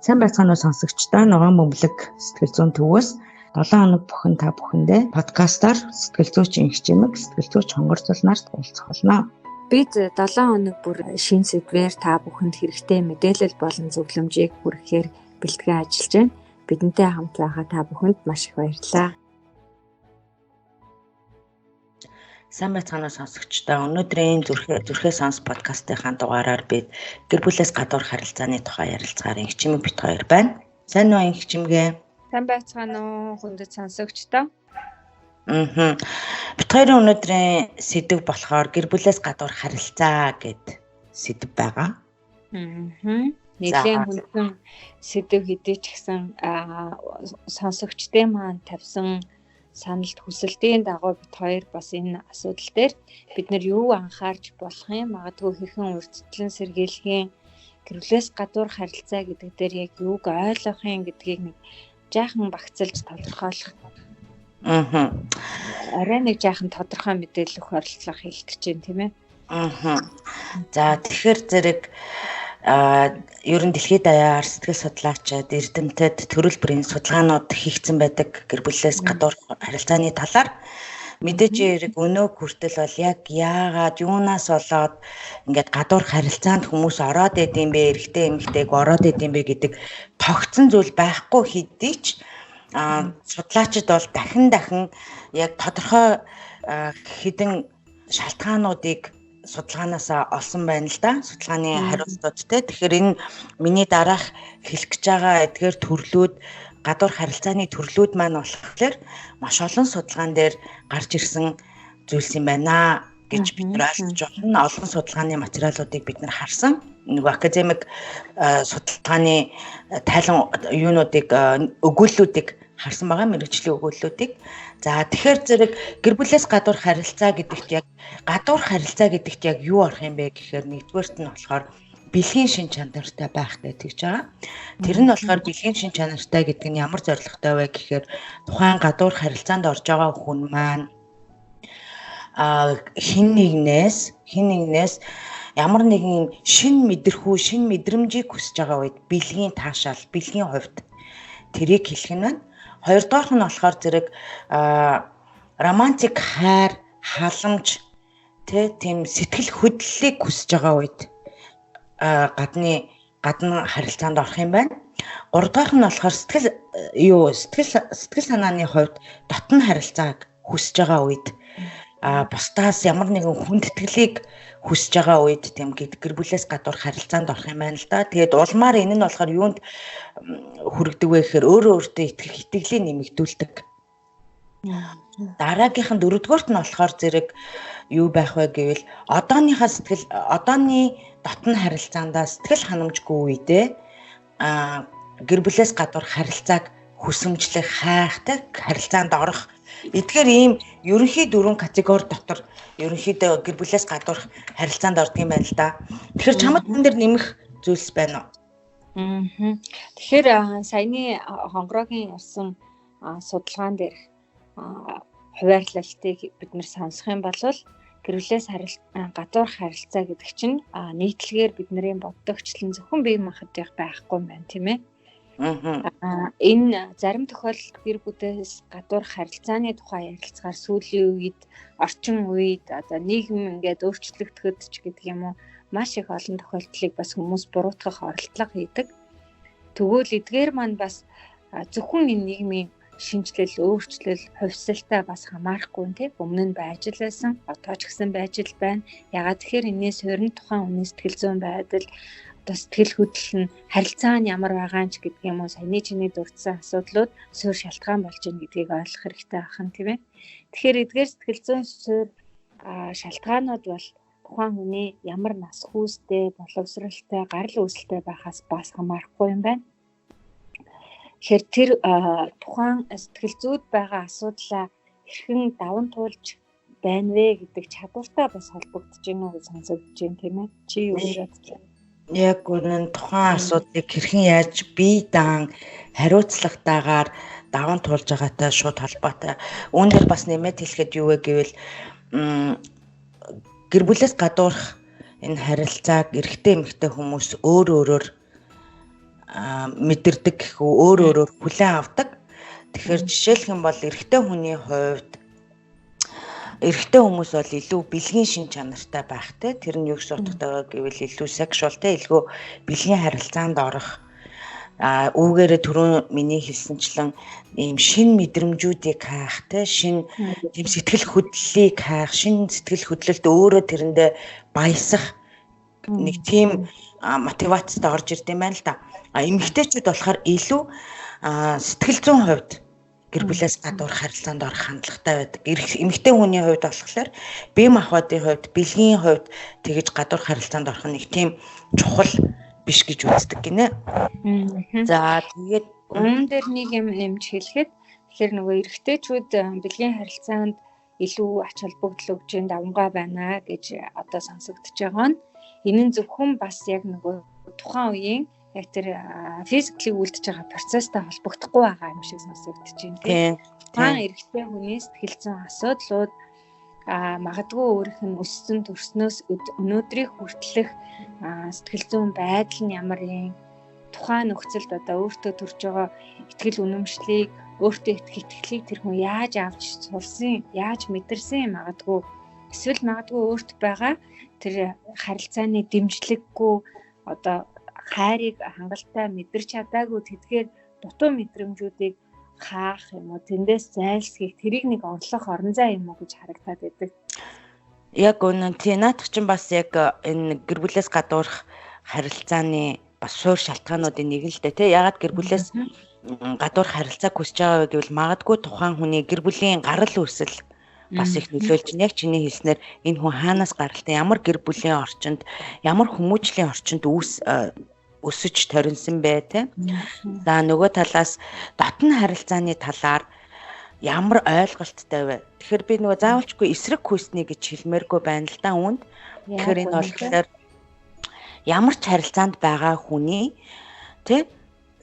Сайн байцгаана уу сонсогчдоо, Ногоон бөмбөлөг сэтгэл зүйн төвөөс 7 хоног бүхэн та бүхэндээ подкастаар сэтгэл зүйчин хэмжээмэг сэтгэл зүйч хонгорцол нарт уулзах болно. Бид 7 хоног бүр шин сэдвээр та бүхэнд хэрэгтэй мэдээлэл болон зөвлөмжийг хүргэхээр бэлтгэн ажиллаж байна. Бидэнтэй хамт байгаа та бүхэнд маш их баярлалаа. Сайн байцгаана уу сонсогчдоо, өнөөдрийн зүрхээ сонс подкастын дугаараар бид гэр бүлээс гадуур харилцааны тухай ярилцгаар хэмжээмэг бит хоёр байна. Сайн уу хэмжээмгээ? Сайн байцгаана уу хүндэт сонсогчдоо. Бит хоёрын өнөөдрийн сэдв болохоор гэр бүлээс гадуур харилцаа гэд сэдв байгаа. Нэгэн хүндэн сэдв хэдий ч гэсэн сонсогчдын маань тавьсан саналд хүсэлтийн дагуу бит хоёр бас энэ асуудал дээр бид нар юу анхаарч болох юм, магадгүй хэрхэн урьдчилан сэргийлэх, гэр бүлээс гадуур харилцаа гэдэг дээр яг юуг ойлгох юм гэдгийг нэг жаахан багцлж тодорхойлох. Арай нэг жаахан тодорхой мэдээлэл өгөх оролдлого хийх гэж байна, тийм ээ. За тэгэхээр зэрэг ер нь дэлхийд даяар сэтгэл судлаачид эрдэмтэд төрөл бүрийн судалгаанууд хийгдсэн байдаг гэр бүлээс гадуур харилцааны талаар. Мэдээж хэрэг өнөө хүртэл бол яг яагаад юунаас болоод ингээд гадуур харилцаанд хүмүүс ороод идэм бэ, эрэгтэй эмэгтэйг ороод идэм бэ гэдэг тогтсон зүйл байхгүй хэдий ч судлаачид бол дахин яг тодорхой хэдэн шалтгаануудыг судалгаанаасаа олсон байна л да. Судалгааны хариуцлагатай. Тэгэхээр энэ миний дараах хэлэх гэж байгаа эдгээр төрлүүд, гадуур харилцааны төрлүүд маань болохоор маш олон судалгаан дээр гарч ирсэн зүйлс юм байна гэж бид нар ойлгож байна. Олон судалгааны материалуудыг бид нар харсан. Нөгөө академик судалгааны тайлан юунуудыг өгүүллүүдийг харсан байгаа, мэргэжлийн өгүүллүүдийг. За тэгэхээр зэрэг гэр бүлээс гадуур харилцаа гэдэгт яг юу орох юм бэ гэхээр нэгдүгээрт нь болохоор бэлгийн шин чанартай байх гэж байгаа. Тэр нь болохоор бэлгийн шин чанартай гэдэг нь ямар зорилготой вэ гэхээр тухайн гадуур харилцаанд орж байгаа хүн маань хин нэгнээс ямар нэгэн шин мэдрэмжийг хүсэж байгаа үед бэлгийн таашаал, бэлгийн хувьд тэрийг хэлэх нь байна. Хоёрдугаар нь болохоор зэрэг романтик хайр, халамж, тийм сэтгэл хөдлөлийг хүсэж байгаа үед гадна харилцаанд орох юм байна. Гуравдугаар нь болохоор сэтгэл санааны хувьд дотн харилцааг хүсэж байгаа үед бусдаас ямар нэгэн хүндэтгэлийг хүсэж байгаа үед тийм гэр бүлээс гадуур харилцаанд орох юм байна л да. Тэгээд улмаар энэ нь болохоор юунд хүргэдэг вэ гэхээр өөрөө өөртөө итгэлийг нэмэгдүүлдэг. Дараагийнх нь дөрөвдүгээрт нь болохоор зэрэг юу байх вэ гэвэл одооны дотн харилцаандаа сэтгэл ханамжгүй үедээ гэр бүлээс гадуур харилцааг хүсэмжлэх, хайхдаг харилцаанд орох. Эдгээр ийм ерөнхий дөрвөн категори дотор ерөнхийдөө гэр бүлээс гадуур харилцаанд ордог юм байна л да. Тэгэхээр чамд энэ дэр нэмэх зүйлс байна уу? Тэгэхээр саяны хонгорогийн ярьсан судалгаан дээр хуваарлалтыг бид нэр сонсох юм бол гэр бүлээс гадуур харилцаа гэдэг чинь нийтлэгээр бидний боддогчлон зөвхөн бие махбодын байхгүй юм байна, тийм ээ. Энэ зарим тохиолдолд гэр бүлээс гадуур харилцааны тухай ярилцахаар сүүлийн үед, орчин үед одоо нийгэм ингээд өөрчлөгдөхөд ч гэдэг юм уу маш их олон тохиолдлыг бас хүмүүс буруутгах оролдлого хийдэг. Тэгвэл эдгээр маань бас зөвхөн энэ нийгмийн шинжлэл, өөрчлөл, хувьсалтай бас хамаарахгүй тийм өмнө нь байж л байсан, одоо ч гэсэн байж л байна. Ягаад тэгэхээр энэс хорин тухайн хүний сэтгэл зүйн байдал, одоо сэтгэл хөдлөл нь харилцаа нь ямар байгаа ч гэдэг юм уу саяны чиний дурдсан асуудлууд суурь шалтгаан болж байна гэдгийг ойлгох хэрэгтэй ахын тийм ээ. Тэгэхээр эдгээр сэтгэл зүйн суурь шалтгаанууд бол тухайн хүний ямар нас хүүстэй, боловсралтай, гарал үүсэлтэй байхаас бас хамаарахгүй юм байна. Тэгэхээр тэр тухайн сэтгэл зүйд байгаа асуудлаа хэрхэн даван туулж байна вэ гэдэг чадвартай бас холбогдож байна уу гэж сонсогдож байна тийм ээ. Чи юу бодож байна? Яг үнэн тухайн асуудлыг хэрхэн яаж бие даан хариуцлагатайгаар даван туулж байгаатай шууд холбоотой. Үүн дээр бас нэмээд хэлэхэд юу вэ гэвэл гэр бүлээс гадуурх энэ харилцааг эрэгтэй эмэгтэй хүмүүс өөр өөрөөр мэдэрдэг гэхүү өөр хүлээн авдаг. Тэгэхээр жишээлх юм бол эрэгтэй хүний хувьд эрэгтэй хүмүүс бол илүү бэлгийн шин чанартай байх те. Тэр нь юу гэж утгатай гэвэл илүү sexual те, илүү бэлгийн харилцаанд орох. Үүгээрээ түрүүн миний хэлсэнчлэн ийм шин мэдрэмжүүдийг хайх те, шин тийм сэтгэл хөдлөлийг хайх, шин сэтгэл хөдлөлт өөрөө тэрэндээ баясах нэг тийм мотивацтай орж ирд юм байна л да. Эмэгтэйчүүд болохоор илүү сэтгэл зүйн хувьд гэр бүлээс гадуур харилцаанд орох хандлагатай байдаг. Эмэгтэй хүний хувьд болохоор бие махбодын хувьд, бэлгийн хувьд тэгэж гадуур харилцаанд орох нэг тийм чухал биш гэж үздэг гинэ. За тэгээд өмнө дээр нэг юм нэмж хэлэхэд тэгэхээр нөгөө эрэгтэйчүүд бэлгийн харилцаанд илүү ач холбогдол өгч давмгай байна гэж одоо сонсогдож байгаа нь энэ нь зөвхөн бас яг нөгөө тухайн үеийн яг тэр физикли үлдэж байгаа процесстэй холбогдохгүй байгаа юм шиг сонсогдож байна тийм. Тухайн эрэгтэй хүний сэтгэл зүйн асуудлууд магадгүй өөрийнх нь өссөн төрснөөс өнөөдрийг хүртэлх сэтгэл зүйн байдал нь ямар юм, тухайн нөхцөлд одоо өөртөө төрж байгаа итгэл үнэмшлийг, өөртөө итгэлийг тэр хүн яаж авч сурсан, яаж мэдэрсэн магадгүй эсвэл магадгүй өөрт байгаа тэр харилцааны дэмжлэггүй одоо хайрыг хангалттай мэдэрч чадаагүй тэдгээр дутуу мэдрэмжүүдийг хаах юм уу, тэндээс зайлсхийх, тэрийг нэг онцлох орон зай юм уу гэж харагдаад байдаг. Яг үнэн тийм, наадах чинь бас яг энэ гэр бүлээс гадуурх харилцааны бас суур шалтгаануудын нэг л дээ тий. Ягаад гэр бүлээс гадуурх харилцааг хүсэж байгаа вэ гэвэл магадгүй тухайн хүний гэр бүлийн гарал үүсэл бас их нөлөөлж байна. Яг чиний хэлснээр энэ хүн хаанаас гаралтай, ямар гэр бүлийн орчинд, ямар хүмүүжлийн орчинд өсөж торинсон бэ те. За нөгөө талаас дотн харилцааны талаар ямар ойлголттой вэ? Тэгэхээр би нөгөө заавалчгүй эсрэг хүснэ гэж хэлмээргүй байна л да үүнд. Тэгэхээр энэ болохоор ямар ч харилцаанд байгаа хүний те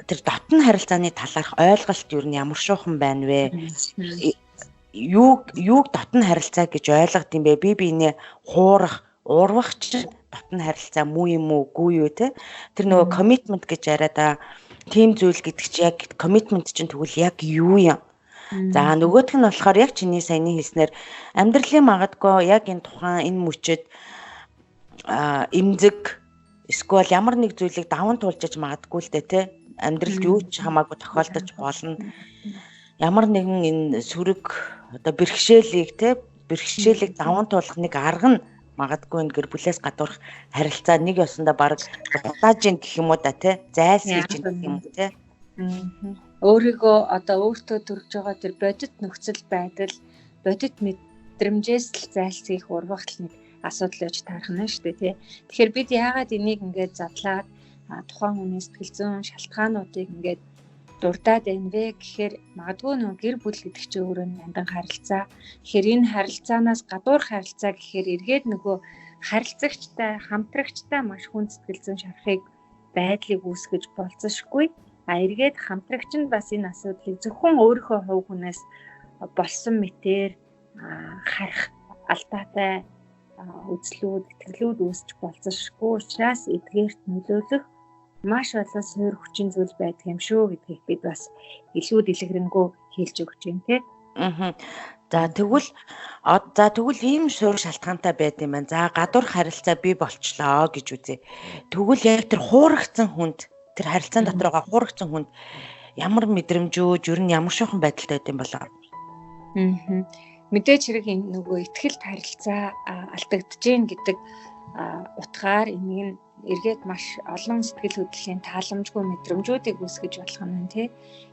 тэр дотн харилцааны талаарх ойлголт юу нь ямар шуухан байна вэ? Юуг дотн харилцаа гэж ойлгод юм бэ? Би биенээ хуурах, урвах чинь дотн харилцаа муу юм уу, үгүй юу те. Тэр нөгөө commitment гэж яриада тийм зүйл гэдэг чи яг commitment чинь тэгвэл яг юу юм? За нөгөөх нь болохоор яг чиний саяны хэлснээр амьдралын магадгүй яг энэ тухайн энэ мөчөд эмзэг эсвэл ямар нэг зүйлийг даван туулж магадгүй л дээ те. Амьдралд юу ч хамаагүй тохиолдож болно. Ямар нэгэн энэ сүрэг одоо бэрхшээлийг бэрхшээлийг даван туулах нэг арга нь магадгүй энэ гэр бүлээс гадуурх харилцаа нэг ёсондоо баг дутаажин гэх юм уу да те, зайлсхийж гэх юм уу те. Өөрийгөө одоо өөртөө төрж байгаа тэр бодит нөхцөл байдал, бодит мэдрэмжээс л зайлсхийх урвах нэг асуудал гэж таархна шүү дээ тий. Тэгэхээр бид яагаад энийг ингээд задлаад тухайн хүний сэтгэл зүйн шалтгаануудыг ингээд дурдаад байна вэ гэхээр магадгүй нөгөө гэр бүл гэдэг чинь өөрөө нандин харилцаа. Тэгэхээр энэ харилцаанаас гадуур харилцаа гэхээр эргээд нөгөө харилцагчтай, хамтрагчтай маш хүн сэтгэл зүйн шарахыг байдлыг үүсгэж болцсошгүй. Эргээд хамтрагч нь бас энэ асуудлыг зөвхөн өөрийнхөө хувь хүнээс болсон мэтээр харах алдаатай үзлүүд, итгэлүүд үүсч болцсошгүй учраас эдгээрт нөлөөлөх маш олон суур хүчин зүйл байдаг юм шүү гэдгийг бид бас илүү дэлгэрэнгүй хэлж өгч байна тий. За тэгвэл ийм суур шалтгаантай байд юм байна. За гадуур харилцаа бий болчлоо гэж үзье. Тэгвэл яг тэр хуурагдсан хүнд, тэр харилцаан дотор байгаа хуурагдсан хүнд ямар мэдрэмжүүд, ер нь ямар шохон байдалтай байд юм болоо. Мэдээж хэрэг энэ нөгөө ихтгэл харилцаа алдагдж гин гэдэг утгаар энийг эргээд маш олон сэтгэл хөдлөлийн тааламжгүй мэдрэмжүүдийг үүсгэж болох юм тий.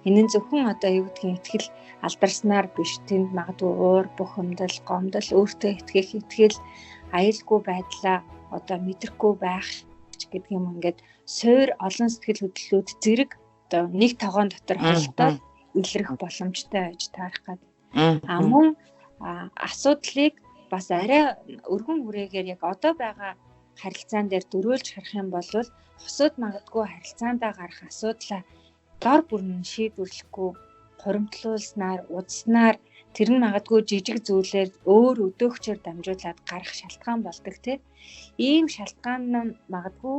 Энэ нь зөвхөн одоо юу гэдгийг ихтгэл алдарснаар биш, тэнд магадгүй уур бухимдал, гомдол, өөртөө итгэл аюулгүй байдлаа одоо мэдрэхгүй байх гэдэг юм. Ингээд суур олон сэтгэл хөдлөлүүд зэрэг одоо нэг тогоон дотор холтоод илрэх боломжтой байж таарах гэдэг. Мөн асуудлыг бас арай өргөн хүрээгээр яг одоо байгаа харилцаан дээр дөрөөлж харах юм бол хосууд магадгүй харилцаандаа гарах асуудлаа дор бүрэн шийдвэрлэхгүй хуримтлуулснаар, удснаар тэр нь магадгүй жижиг зүйлээр өөр өдөөгчөөр дамжуулаад гарах шалтгаан болдог тийм. Ийм шалтгаан нь магадгүй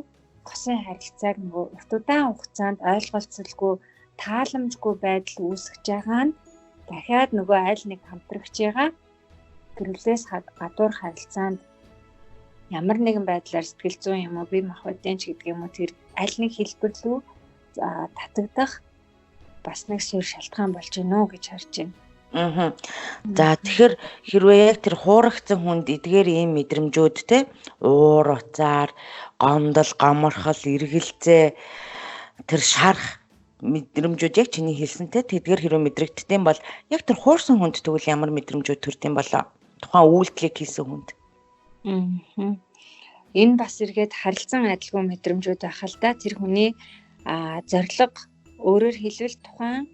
госын харилцааг нөгөө урт удаан хугацаанд ойлголцолгүй тааламжгүй байдал үүсгэж байгаа нь дахиад нөгөө аль нэг хамтрагчаа гэрүүлээс гадуур харилцаанд ямар нэгэн байдлаар сэтгэл зүйн юм уу бие махбодын ч гэдэг юм уу тэр аль нэг хэлбэр рүү татагдах бас нэг суурь шалтгаан болж гинэ үү гэж харж байна. За тэгэхээр хэрвээ яг тэр хуурагдсан хүнд эдгээр ийм мэдрэмжүүд те уур уцаар, гомдол, гоморхол, эргэлзээ тэр шарах мэдрэмжүүд яг чиний хэлсэнтэй тэдгээр хэрвээ мэдрэгддэм бол яг тэр хуурсан хүнд тэгвэл ямар мэдрэмжүүд төрдөм болоо тухайн үйлдэлийг хийсэн хүнд. Энэ бас эргээд харилцан адилгүй мэдрэмжүүд байх л да. Тэр хүний зорилго өөрөөр хэлбэл тухайн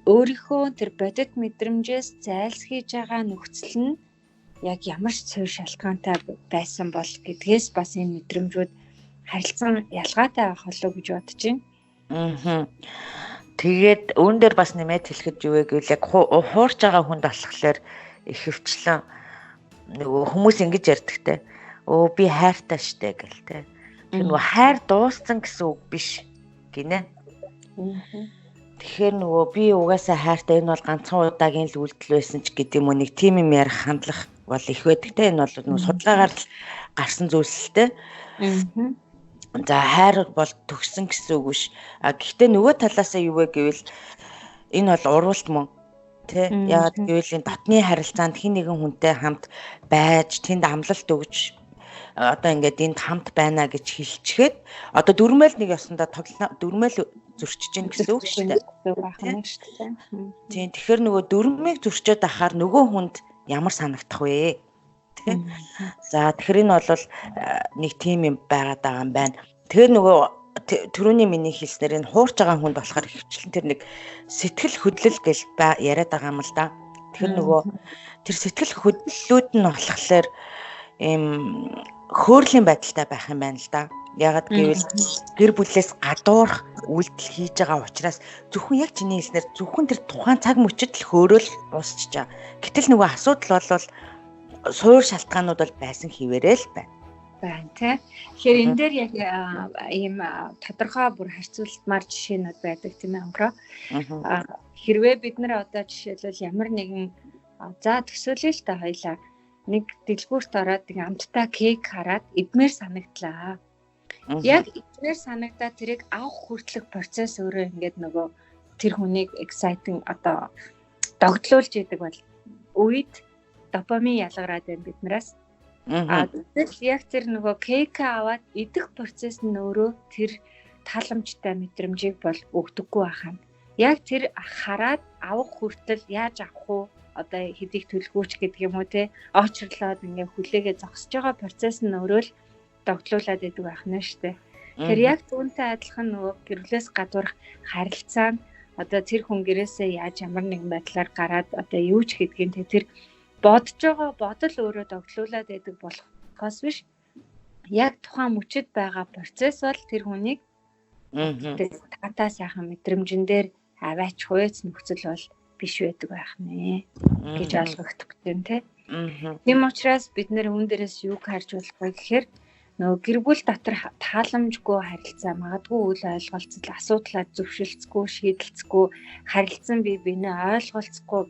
өөрийнхөө тэр бодит мэдрэмжээс зайлсхийж байгаа нөхцөл нь яг ямар ч суурь шалтгаантай байсан бол гэдгээс бас энэ мэдрэмжүүд харилцан ялгаатай байх болов гэж бодож байна. Тэгээд үүн дээр бас нэмээд хэлэхэд юу вэ гэвэл яг хуурж байгаа хүнд болохоор их хөвчлэн нөгөө хүмүүс ингэж ярьдаг те. Өө би хайртай штэ гэл те. Нөгөө хайр дууссан гэсэн үг биш гинэ. Тэгэхээр нөгөө би угаасаа хайртай энэ бол ганцхан удаагийн л үйлдэл байсан ч гэдэг юм уу нэг тийм юм ярих хандлах бол их байдаг те. Энэ бол нөгөө судалгаагаар л гарсан зүйлс л те. За хайр бол төгсөн гэсэн үг биш. Гэхдээ нөгөө талаасаа юу вэ гэвэл энэ бол урвалт мөн тэ. Яагаад гэвэл энэ дотны харилцаанд хин нэгэн хүнтэй хамт байж тэнд амлалт өгж одоо ингээд энд хамт байна гэж хэлчихэд одоо дөрмөл нэг ёсондоо дөрмөл зөрчиж гин гэсэн үг шүү дээ. Тийм тэгэхээр нөгөө дөрмийг зөрчөөд ахаар нөгөө хүнд ямар санагдах вэ? За тэгэхээр энэ бол нэг тим юм байгаад байгаа юм байна. Тэгэхээр нөгөө түрүүний миний хэлснээр энэ хуурж байгаа хүнд болохоор хөвчлэн тэр нэг сэтгэл хөдлөл гэж яриад байгаа юм л да. Тэгэхээр нөгөө тэр сэтгэл хөдлөлүүд нь болохоор ийм хөөрлийн байдалтай байх юм байна л да. Ягаад гэвэл гэр бүлээс гадуурх үйлдэл хийж байгаа учраас зөвхөн яг чиний хэлснээр зөвхөн тэр тухайн цаг мөчид л хөөрөөл дуусчих жаа. Гэтэл нөгөө асуудал бол суур шалтгаанууд бол байсан хിവэрэл байна. Байна тий. Тэгэхээр энэ дээр яг ийм тодорхой бүр харьцуулмаар жишээнүүд байдаг тийм ээ өнгөрөө. Хэрвээ бид нар одоо жишээлбэл ямар нэгэн за төсөөлөл л та хоёлаа нэг дэлгүүрт ороод нэг амттай кейк хараад идмээр санагдлаа. Яг идмээр санагдаад тэрийг авах хүртэлх процесс өөрөө ингээд нөгөө тэр хүнийг exciting одоо догтлуулж идэг бол үед допамин ялгараад байна биднээс. Тэгэл яг тэр нөгөө кейк аваад идэх процесс нь өөрөө тэр тааламжтай мэдрэмжийг бол өгдөггүй байхаа. Яг тэр хараад авах хүртэл яаж авах уу? Одоо хэдийг төлгөөч гэдэг юм уу те очрлоод ингээ хүлээгээ зогсож байгаа процесс нь өөрөө л догтлуулад идэг байх нь шүү дээ. Тэр яг түүнтэй адилхан нөгөө гэрвлээс гадуурх харилцаа одоо тэр хүн гэрээсээ яаж ямар нэгэн байдлаар гараад одоо юу ч гэдгийг тэр бодож байгаа бодол өөрөө догтлуулад байдаг болохоос биш яг тухайн мөчөд байгаа процесс бол тэр хүнийг татаа сайхан мэдрэмжэн дээр аваач хуйц нөхцөл бол биш байдаг байх нэ гэж ойлгогдох юм те. Тийм учраас бид нэр үүн дээрээс юу харж болох вэ гэхээр нөгөө гэр бүл дотор тааламжгүй харилцаа магадгүй үйл ойлголцол асуудлаа зөвшөлдсөхгүй шийдэлцэхгүй харилцан бие биенээ ойлголцохгүй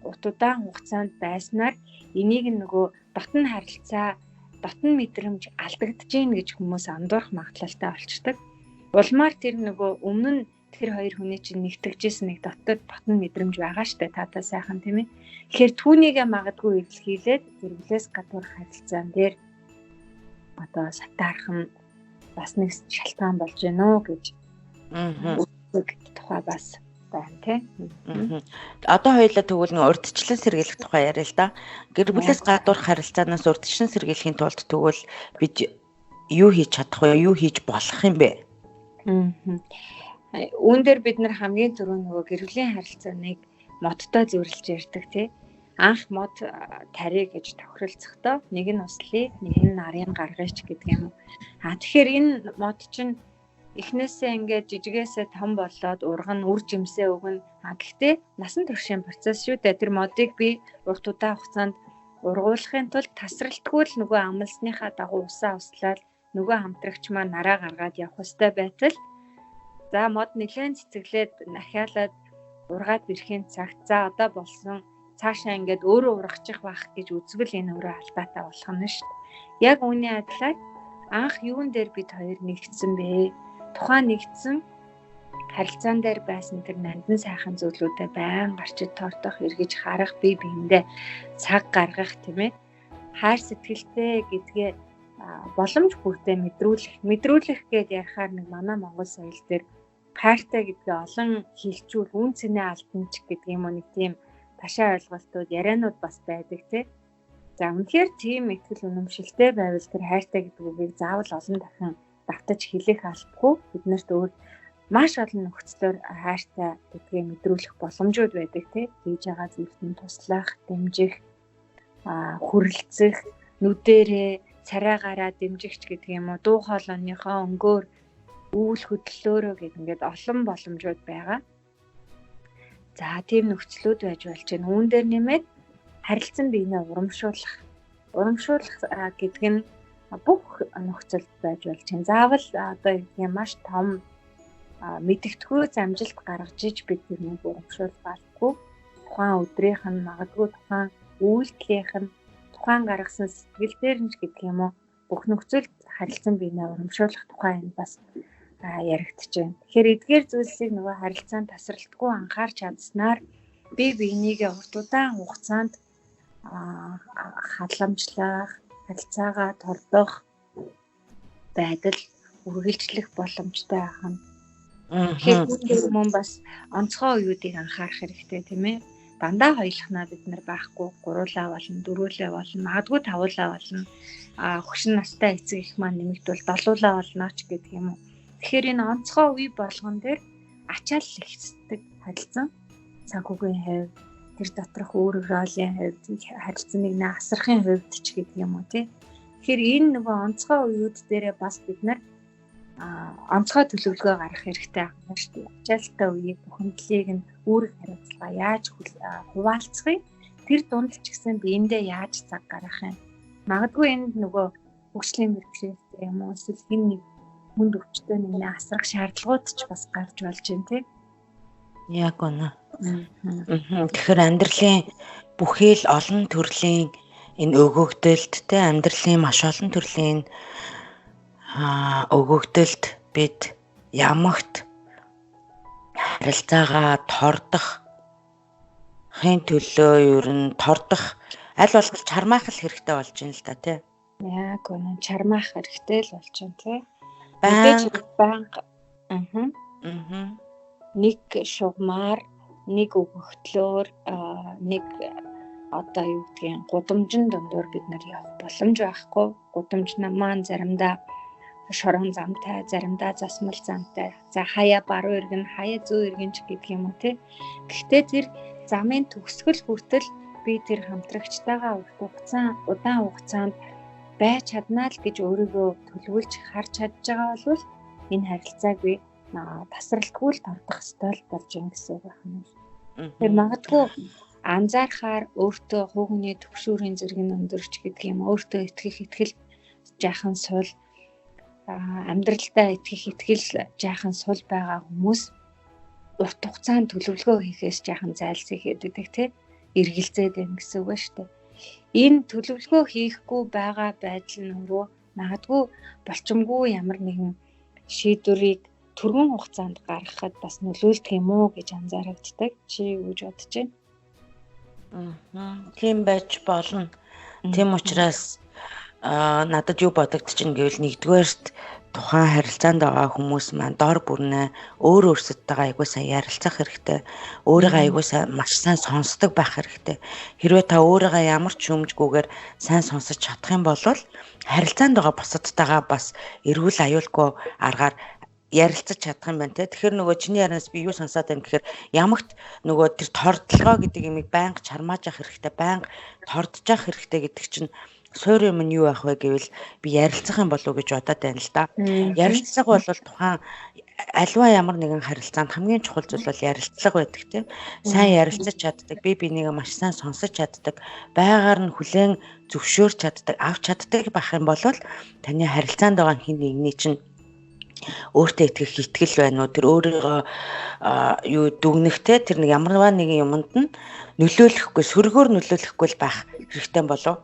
урт удаан хугацаанд байснаар энийг нөгөө дотн харилцаа дотн мэдрэмж алдагдж гин гэж хүмүүс андуурах магадлалтай болчдөг. Улмаар тэр нөгөө өмнө нь тэр хоёр хүний чинь нэгтгэжсэн нэг дотор дотн мэдрэмж байгаа штэ таата сайхан тийм ээ. Тэгэхээр түүнийгээ магадгүй илэрхийлээд гэрвлээс гадуур харилцаан дээр одоо сатаархан бас нэг шалтгаан болж гэнэ үү гэж үздэг тухай бас байна тий. Одоо хоёулаа тэгвэл нэг урдчлан сэргийлэх тухай яриа л да. Гэр бүлээс гадуурх харилцаанаас урдчлан сэргийлэхийн тулд тэгвэл бид юу хийж чадах вэ? Юу хийж болох юм бэ? Үүн дээр бид нар хамгийн түрүү нөгөө гэр бүлийн харилцааныг модтой зөвөрлж ярьдаг тий. Анх мод тари гэж тохиролцохдоо нэг нь услыг, нэг нь нарын гаргаж гэдэг юм. Тэгэхээр энэ мод чинь эхнээсээ ингээд жижигээсээ том болоод урган үр жимсээ өгнө. Гэхдээ насан туршийн процесс шүү дээ. Тэр модыг би урт удаан хугацаанд ургуулахын тулд тасралтгүй л нөгөө амлсныхаа дагуу усаа услаад нөгөө хамтрагч маань нараа гаргаад явах ёстой байтал за мод нэлээд цэцэглээд нахиалаад ургаад ирэхин цагт за одоо болсон цаашаа ингээд өөрөө ургачих байх гэж үзвэл энэ өөрөө алдаатай болох нь шүү дээ. Яг үүний адилаар анх юун дээр бид хоёр нэгдсэн бэ? Тухайн нэгдсэн харилцаан дээр байсан тэр нандин сайхан зүйлүүдэд байн гарчид тортох, эргэж харах, бие биендээ цаг гаргах тийм ээ. Хайр сэтгэлтэй гэдгээ боломж бүртээ мэдрүүлэх гэдээ ярихаар нэг манай Монгол соёл дээр хайртай гэдгээ олон хэлчүүл үн цэнэ алтанч гэдэг юм уу нэг тийм ташаа ойлголтууд ярианууд бас байдаг тий. За үнэхээр тийм ихтгэл үнэмшилтэй байвал тэр хайртай гэдэг үгийг заавал олон дахин давтаж хэлэх албагүй. Биднэрт өөр маш олон нөхцлөөр хайртай гэдгээ мэдрүүлэх боломжууд байдаг тий. Хийж байгаа зүйлд нь туслах, дэмжих, хүрлцэх, нүдэрээ царайгаараа дэмжигч гэдэг юм уу, дуу хоолойныхоо өнгөөр үйл хөдлөлөөрөө гэх ингээд олон боломжууд байгаа. За тийм нөхцлүүд байж болж байна. Үүн дээр нэмээд харилцан биенээ урамшуулах. Урамшуулах гэдэг нь бүх нөхцөлд байж болж байна. Заавал одоо юм маш том мэдгэдэггүй замжилт гаргаж иж бид тэрнийг урамшуулах албагүй. Тухайн өдрийнх нь магадгүй тухайн үйлдэлийнх нь тухайн гаргасан сэтгэл дээр нь гэдэг юм уу бүх нөхцөлд харилцан биенээ урамшуулах тухай энэ бас яригдж байна. Тэгэхээр эдгээр зүйлсийг нөгөө харилцаанд тасралтгүй анхаарч чадсанаар бие биенийгээ урт удаан хугацаанд халамжлах, харилцаагаа тордох байдал үргэлжлэх боломжтой байх нь. Тэгэхээр мөн бас онцгой үеүүдийг анхаарах хэрэгтэй тийм ээ. Дандаа хоёулахнаа бид нар байхгүй, гуруулаа болно, дөрвөлээ болно, магадгүй тавуулаа болно. Хөшин настай эцэг их маань нэмэгдвэл долуулаа болно ч гэдэг юм уу. Тэгэхээр энэ онцгой үе болгон дээр ачаал ихсдэг харилцан санхүүгийн хувьд, тэр доторх өөр ролын хувьд, харилцааныг асрахын хувьд ч гэдэг юм уу тий. Тэгэхээр энэ нөгөө онцгой үеуд дээрээ бас бид нар онцгой төлөвлөгөө гаргах хэрэгтэй байна шүү дээ. Ачаалтай үеийг бухимдлыг нь үүрэг хариуцлага яаж хуваалцахыг тэр дунд ч гэсэн биендээ яаж цаг гаргах юм. Магадгүй энд нөгөө хөгжлийн бэрхшээлтэй юм уу эсвэл хин нэг хүнд өвчтөй нэмээ асрах шаардлагууд ч бас гарч болж байна тий. Яг үнэ. Тэгэхээр амьдралын бүхий л олон төрлийн энэ өгөгдөлд тий амьдралын маш олон төрлийн өгөгдөлд бид ямагт харилцаагаа тордох хин төлөө ер нь тордох аль болох чармаах л хэрэгтэй болж байна л да тий. Яг үнэ чармаах хэрэгтэй л болж байна тий. Банк нэг шугамар, нэг өгөгдлөөр, нэг одоо юу гэдгийг гудамжин дондор бид нар явах боломж байхгүй. Гудамж маань заримдаа шорон замтай, заримдаа засмал замтай. За хаяа баруун эргэн, хаяа зүүн эргэн ч гэдэг юм уу тий. Гэхдээ тэр замын төгсгөл хүртэл би тэр хамтрагчтайгаа удаан хугацаанд байж чаднаа л гэж өөрийгөө төлөвлөж харж чадж байгаа бол энэ харилцааг би тасралтгүй л тордох ёстой л болж юм гэсэн үг байна. Тэр магадгүй анзаархаар өөртөө хүүхний төгшүүрийн зэрэг нь өндөрч гэдэг юм өөртөө итгэл жаахан сул амьдралдаа итгэл жаахан сул байгаа хүмүүс урт хугацаанд төлөвлөгөө хийхээс жаахан зайлсхийх гэдэг тий эргэлзээд байна гэсэн үг ба шүү дээ. Энэ төлөвлөгөө хийхгүй байгаа байдал нь өөрөө магадгүй болчмгүй ямар нэгэн шийдвэрийг түргэн хугацаанд гаргахад бас нөлөөлдөг юм уу гэж анзаарагддаг. Чи юу гэж бодож байна? Тийм байж болно. Тийм учраас надад юу бодогдож байна гэвэл нэгдүгээрт тухайн харилцаанд байгаа хүмүүс маань дор бүрнээ өөр өөрсдөдтэйгээ айгуу сайн ярилцах хэрэгтэй. Өөрийгөө айгуу сайн маш сайн сонсдог байх хэрэгтэй. Хэрвээ та өөрийгөө ямар ч юмжгүйгээр сайн сонсож чадах юм бол харилцаанд байгаа бусадтайгаа бас эрүүл аюулгүй аргаар ярилцаж чадах юм байна те. Тэгэхээр нөгөө чиний ярианаас би юу сонсоод байна гэхээр ямагт нөгөө тэр тордлогоо гэдэг юмыг байнга чармааж явах хэрэгтэй, байнга тордож явах хэрэгтэй гэдэг чинь суур юм нь юу байх вэ гэвэл би ярилцах юм болов уу гэж бодоод байна л да. Ярилцах бол тухайн альва ямар нэгэн харилцаанд хамгийн чухал зүйл бол ярилцлага байдаг тийм. Сайн ярилцаж чаддаг, бие бинийгээ маш сайн сонсож чаддаг, байгаар нь хүлээн зөвшөөрч чаддаг, авч чаддаг байх юм бол таны харилцаанд байгаа хин нэгний чинь өөртөө итгэх итгэл байна уу, тэр өөрийгөө юу дүгнэхтэй тэр нэг ямарваа нэгэн юмд нь нөлөөлөхгүй, сөргөөр нөлөөлөхгүй л байх хэрэгтэй болов.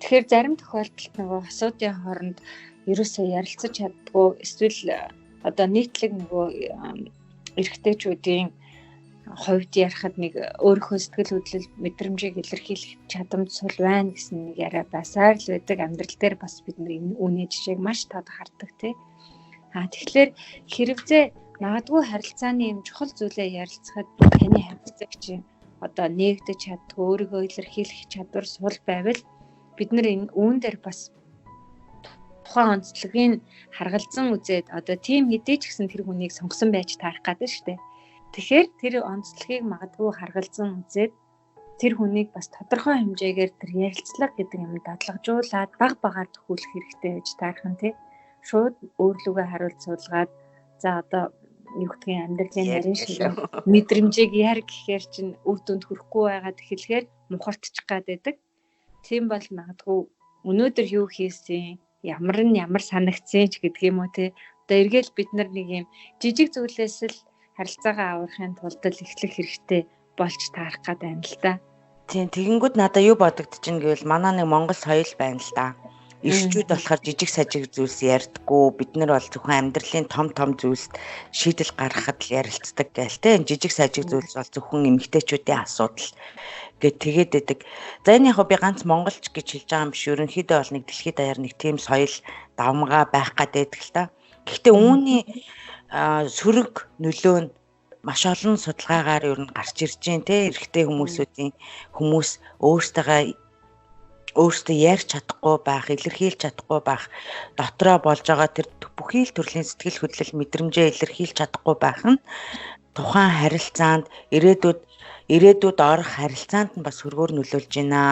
Тэгэхээр зарим тохиолдолд нөгөө асуудын хооронд ерөөсөө ярилцаж чаддгүй, эсвэл одоо нийтлэг нөгөө эрэгтэйчүүдийн хувьд ярихад нэг өөрийнхөө сэтгэл хөдлөл мэдрэмжийг илэрхийлэх чадамж сул байна гэсэн нэг яриа басаар л байдаг. Амьдрал дээр бас бид нар энэ үнэ жишээг маш тод хардаг тий. Тэгэхээр хэрвээ магадгүй харилцааны юм чухал зүйлээ ярилцахад таны харилцагч одоо нээгдэж чаддгүй, өөрийгөө илэрхийлэх чадвар сул байвал бид нар энэ үүн дээр бас тухайн онцлогийг харгалзан үзээд одоо тийм хэдий ч гэсэн тэр хүнийг сонгосон байж таарах гэдэг шүү дээ. Тэгэхээр тэр онцлогийг магадгүй харгалзан үзээд тэр хүнийг бас тодорхой хэмжээгээр тэр ярилцлага гэдэг юм дадлагжуулаад баг багаар төхүүлэх хэрэгтэй гэж таарах нь тий. Шууд өөрлөгөө хариулт суулгаад за одоо юу гэдгийг амьдралын нарийн шиг мэдрэмжийг яар гэхээр чинь үр дүнд хүрэхгүй байгаад эхлэхээр мухартчих гад байдаг. Тийм бол магадгүй өнөөдөр юу хийсэн, ямар санагдсан ч гэдэг юм уу тий. Одоо эргээл бид нар нэг юм жижиг зүйлээс л харилцаагаа аврахын тулд л эхлэх хэрэгтэй болж таарах гад байна л да. Тийм тэгэнгүүт надад юу бодогдчихэв гэвэл манай нэг Монгол соёл байна л да. Ирчүүд болохоор жижиг сажиг зүйлс ярьдаггүй. Бид нар бол зөвхөн амьдралын том зүйлст шийдэл гаргахад л ярилцдаг гээл те. Жижиг сажиг зүйлс бол зөвхөн эмэгтэйчүүдийн асуудал гэд тэгээд байдаг. За энэ яг би ганц монголч гэж хэлж байгаа юм биш. Ерөнхийдөө бол нэг дэлхийд даяар нэг тийм соёл давмгаа байх гэдэг л та. Гэхдээ үүний сөрөг нөлөө нь маш олон судалгаагаар ер нь гарч ирж байна те. Эрэгтэй хүмүүс өөртөө ярьж чадахгүй байх, илэрхийлж чадахгүй байх, дотроо болж байгаа тэр бүхий л төрлийн сэтгэл хөдлөл мэдрэмжээ илэрхийлж чадахгүй байх нь тухайн харилцаанд ирээдүйд орох харилцаанд нь бас хөргөөр нөлөөлж байна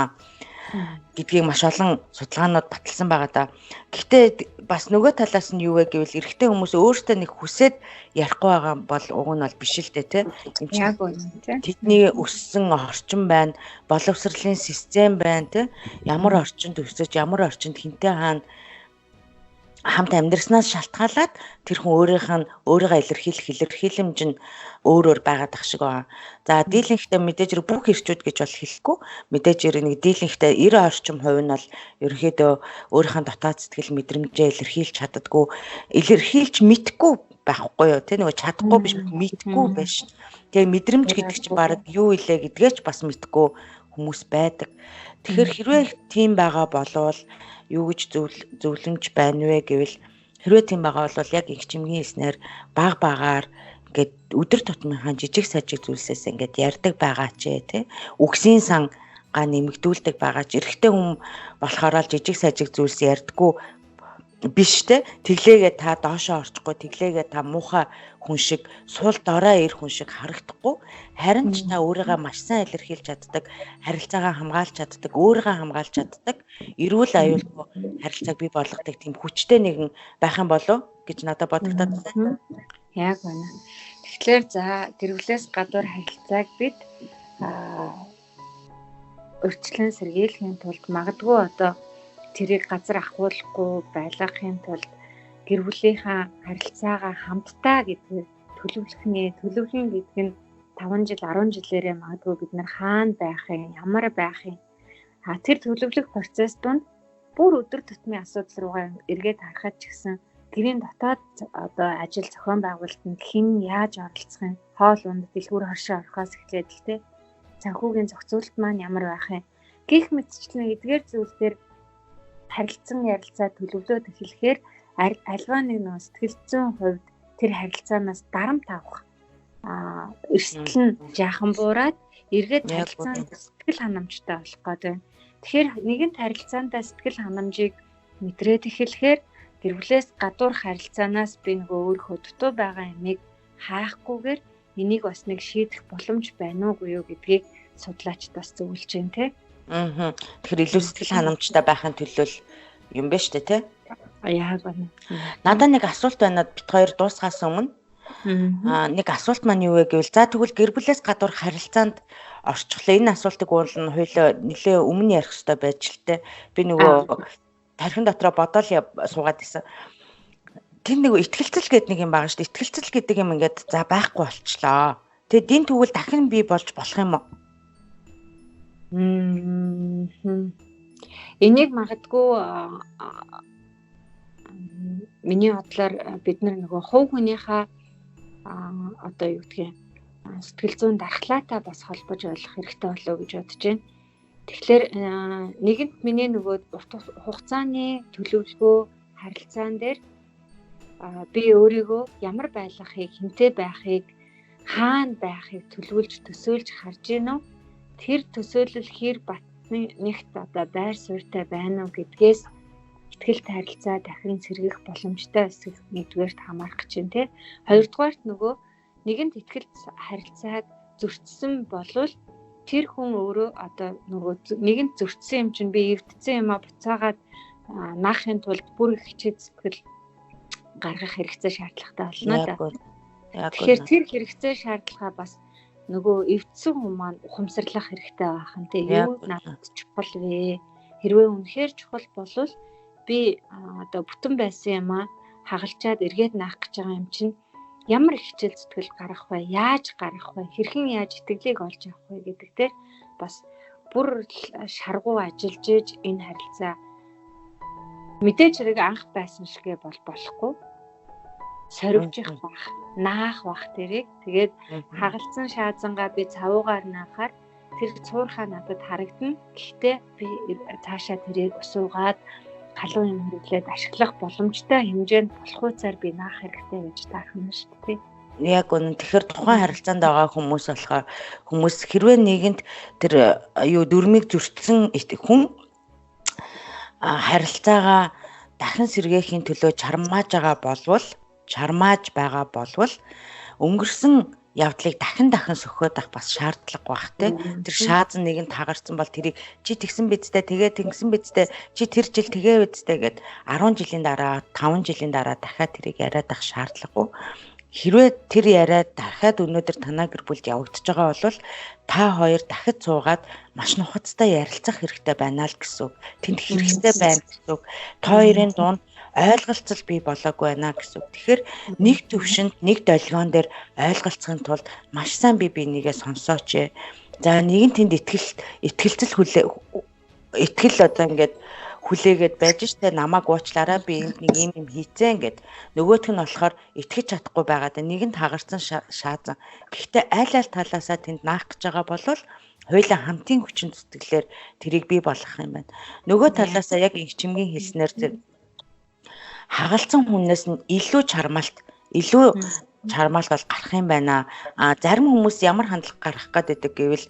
гэдгийг маш олон судалгаанууд баталсан байгаа да. Гэхдээ бас нөгөө талаас нь юу вэ гэвэл эрэгтэй хүмүүс өөртөө нэг хүсээд ярихгүй байгаа бол уг нь бол биш л дээ тий. Яг үнэ тий. Тэдний өссөн орчин байна, боловсролын систем байна тий. Ямар орчинд өсөж, ямар орчинд хинтээ хаана хамт амьдрснаас шалтгаалаад тэр хүн өөрийгөө илэрхийлэх илэрхийлэмж нь өөр байгаад ах шиг байна. За дийлэнхтэй мэдээж бүх ирчүүд гэж бол хэлэхгүй. Мэдээж нэг дийлэнхтэй 90 орчим хувь нь бол ерөнхийдөө өөрийнхөө дотоод сэтгэл мэдрэмжээ илэрхийлж чаддаггүй, илэрхийлж мэдгүй байхгүй юу? Тэ нөгөө чадахгүй биш мэдгүй байж. Тэгээ мэдрэмж гэдэг чинь баг юу илээ гэдгээ ч бас мэдгүй хүмүүс байдаг. Тэгэхээр хэрвээ тийм байгаа болвол юу гэж зөвлөмж байна вэ гэвэл хэрвээ тийм байгаа бол яг их чимгийн хэлснээр баг багаар ингээд өдөр тутмынхаа жижиг сажиг зүйлсээс ингээд ярьдаг байгаа ч тий. Үгсийн санга нэмэгдүүлдэг байгаа ч эрэгтэй хүн болохоор л жижиг сажиг зүйлс ярьдаггүй биш те. Тэглээгээ та доошоо орчихгүй, тэглээгээ та муухай хүн шиг, сул дорой ир хүн шиг харагдахгүй. Харин ч та өөрийгөө маш сайн илэрхийлж чаддаг, харилцаагаа хамгаалж чаддаг, өөрийгөө хамгаалж чаддаг, эрүүл аюулгүй харилцааг бий болгодог тийм хүчтэй нэгэн байх юм болов гэж надад бодогдоод байна. Яг байна. Тэгэхээр за гэрвлээс гадуур харилцааг бид өрчлөн сэргийлэхийн тулд магадгүй одоо тэрийг газар ахуулахгүй байлгахын тулд гэр бүлийнхаа харилцаагаа хамтдаа гэдэг төлөвлөн гэдэг нь 5 жил 10 жилээрээ магадгүй бид нар хаана байх юм, ямар байх юм. Тэр төлөвлөх процесс донд бүр өдөр тутмын асуудал руугаа эргээд харахад ч гэсэн гэрийн дотоод одоо ажил зохион байгуулалтанд хэн яаж оролцох юм, хоол унд дэлгүүр хоршоо орохоос эхлээд л те санхүүгийн зохицуулалт маань ямар байх юм. Гэх мэтчлэн эдгээр зүйлсээр харилцан ярилцаа төлөвлөөд эхлэхээр альва нэг сэтгэл зүйн хувьд тэр харилцаанаас дарамт авах эрсдэл нь жаахан буураад эргээд харилцаанд сэтгэл ханамжтай болох гэдэг. Тэгэхээр нэгэнт харилцаандаа сэтгэл ханамжийг мэдрээд эхлэхээр гэр бүлээс гадуур харилцаанаас би нөгөө өөрөө дутуу байгаа юмыг хаахгүйгээр энийг бас нэг шийдэх боломж байна уугүй юу гэдгийг судлаачд бас зөвлөж байна те. Тэгэхээр илүү сэтгэл ханамжтай байхын төлөө юм байна шүү дээ те. Яг байна. Надад нэг асуулт байна бит хоёр дуусгаас өмнө. Нэг асуулт маань юу вэ гэвэл за тэгвэл гэр бүлээс гадуур харилцаанд орчихлоо. Энэ асуултыг уулна хоёлоо нэлээ өмнө ярих хэрэгтэй байж л те. Би нөгөө тархин дотроо бодоол суугаад исэн. Тэр нэг итгэлцэл гэдэг нэг юм байгаа шүү дээ. Итгэлцэл гэдэг юм ингээд за байхгүй болчлоо. Тэгээд энэ тэгвэл дахин бий болж болох юм уу? Энийг магадгүй миний бодлоор бид нөгөө хувь хүнийхээ одоо юу гэдгийг сэтгэл зүйн дархлаатай бас холбож ойлгох хэрэгтэй болов уу гэж бодож байна. Тэгэхээр нэгэнт миний нөгөө урт хугацааны төлөвлөгөө харилцаан дээр би өөрийгөө ямар байлгахыг, хинтээ байхыг, хаана байхыг төлөвлөж төсөөлж харж гинөө. Тэр төсөөлөл хэр батныхт одоо байр суурьтай байна уу гэдгээс ихтгэл харилцаа дахин сэргийх боломжтой эсэх нэгдүгээрт хамаарах чинь тий. Хоёрдугаарт нөгөө нэгэнт ихтгэл харилцааг зөрчсөн болвол тэр хүн өөрөө одоо нөгөө нэгэнт зөрчсөн юм чинь би эвдсэн юм а буцаагаад наахын тулд бүр их хичээл сэтгэл гаргах хэрэгцээ шаардлагатай болно да. Тэгэхээр тэр хэрэгцээ шаардлагаа бас нөгөө эвдсэн хүн маань ухамсарлах хэрэгтэй байх нь тий. Юу надад чухал вэ? Хэрвээ үнэхээр чухал болвол би одоо бүтэн байсан юм а хагалчаад эргээд наах гэж байгаа юм чинь ямар их хичээл зүтгэл гаргах вэ? Яаж гаргах вэ? Хэрхэн яаж итгэлийг олж авах вэ гэдэг дээр бас бүр шаргуу ажиллаж ээж энэ харилцаа мэдээж хэрэг анх байсан шигээ болохгүй сорвжих бах, наах бах тэрийг тэгээд хагалцсан шаазангаа би цавуугаар наахаар тэр цуурхаа надад харагдана. Гэхдээ би цаашаа тэрийг усуугаад халуун юм хэрэглээд ашиглах боломжтой хэмжээнд болох үсээр би наах хэрэгтэй гэж таархна шүү дээ. Яг үнэн. Тэгэхээр тухайн харилцаанд байгаа хүмүүс болохоор хүмүүс хэрвээ нэгэнд тэр дүрмийг зөрчсөн хүн харилцаагаа дахин сэргээхийн төлөө чармааж байгаа болвол өнгөрсөн явдлыг дахин сөхөөд авах бас шаардлага байх те. Тэр шаазан нэгэнд тагарсан бол тэрийг чи тэгсэн бидтэй тэгсэн бидтэй чи тэр жил тэгээ бидтэй гэд 10 жилийн дараа 5 жилийн дараа дахиад тэрийг яриад авах шаардлагагүй. Хэрвээ тэр яриа дахиад өнөөдөр танаа гэр бүлд явагдаж байгаа бол та хоёр дахид суугаад маш нухацтай ярилцах хэрэгтэй байна л гэсэн үг. Тэнд хэрэгтэй байна гэсэн үг. Та хоёрын дунд ойлголцол бий болоогүй байна гэсэн үг. Тэгэхээр нэг төвшөнд нэг долгион дээр ойлголцохын тулд маш сайн бинийгээ сонсооч. За нэгэн тэнд итгэлцэл итгэл одоо ингээд хүлээгээд байж штэ намайг уучлаарай би энд нэг юм хийцэн гэд нөгөөх нь болохоор итгэж чадахгүй байгаад нэгэнд хагарсан шаазан. Гэхдээ аль талаасаа тэнд наах гэж байгаа бол хоёулаа хамтын хүчин зүтгэлээр тэрийг бий болгох юм байна. Нөгөө талаасаа яг инхчимгийн хэлснээр тэр хагалцсан хүнээс нь илүү чармаалт бол гарах юм байна. Зарим хүмүүс ямар хандлага гарах гэдэг гэвэл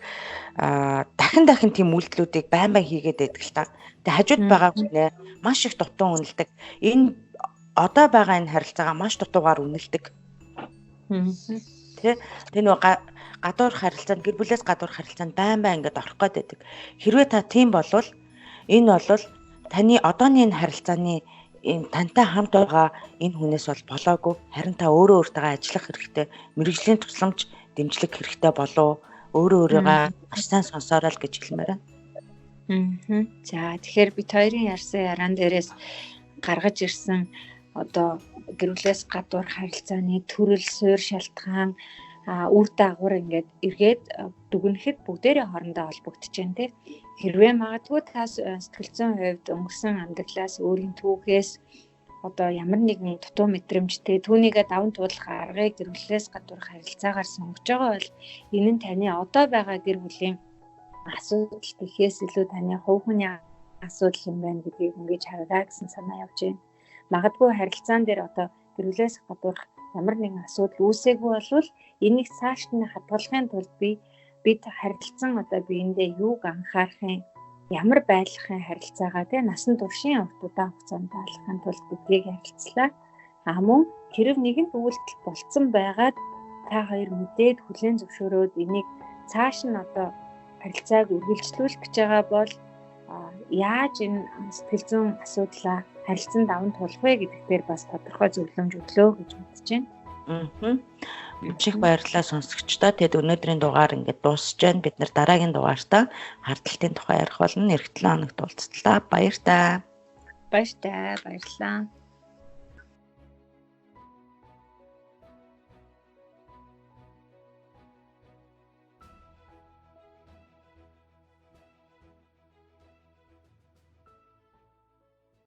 дахин тийм үйлдэлүүдийг байн хийгээд байдаг л та. Тэг хажууд байгаа хүнээ маш их дутуу үнэлдэг. Энэ одоо байгаа энэ харилцаагаа маш дутуугаар үнэлдэг. Тэ нөгөө гадуур харилцаанд гэр бүлээс гадуур харилцаанд байн ингээд орох гэдэг. Хэрвээ та тийм болвол энэ бол таны одооний энэ харилцааны тантай хамт байгаа энэ хүнээс бол болоогүй. Харин та өөрөө өөртөө ажиллах хэрэгтэй. Мэргэжлийн тусламж дэмжлэг хэрэгтэй болов. Өөрийгөө маш сайн сонсоорой л гэж хэлмээр байна. За тэгэхээр бид хоёрын ярьсан яриан дээрээс гаргаж ирсэн одоо гэр бүлээс гадуур харилцааны төрөл, суурь, шалтгаан, үр дагавар ингээд эргээд дүгнэхэд бүгдээрээ хоорондоо холбогдож байна тийм. Хэрвээ магадгүй та сэтгэл зүйн хувьд өнгөрсөн амьдралаас өөрийн түүхээс одоо ямар нэгэн дутуу мэдрэмжтэй түүнийгээ даван туулах аргыг гэр бүлээс гадуур харилцаагаар сонгож байгаа бол энэ нь таны одоо байгаа гэр бүлийн асуудал гэхээс илүү таны хувь хүний асуудал юм байна гэдгийг ингэж хараа гэсэн санаа явж байна. Магадгүй харилцаан дээр одоо гэр бүлээс гадуурх ямар нэгэн асуудал үүсээгүй болвол энийг цааш нь хадгалахын тулд бид харилцсан одоо биендээ юуг анхаарах юм, ямар байдлахын харилцаагаа тий насан туршийн удаан хугацаанд таалахын тулд бидгийг харилцлаа. Мөн хэрв нэгэн үйлдэл болцсон байгаад та хоёр мэдээд хүлээн зөвшөөрөөд энийг цааш нь одоо харилцааг үргэлжлүүлэх гэж байгаа бол яаж энэ сэтгэл зүйн асуудлаа харилцан даван тулах вэ гэдэгт дээр бас тодорхой зөвлөмж өглөө гэж бодож байна. Маш их баярлалаа сонсогчдоо. Тэгэд өнөөдрийн дугаар ингээд дуусж байна. Бид нар дараагийн дугаартаа хардталтын тухай ярих болно. Эх 7 хоногт уулзтлаа. Баяр таа. Баярлалаа.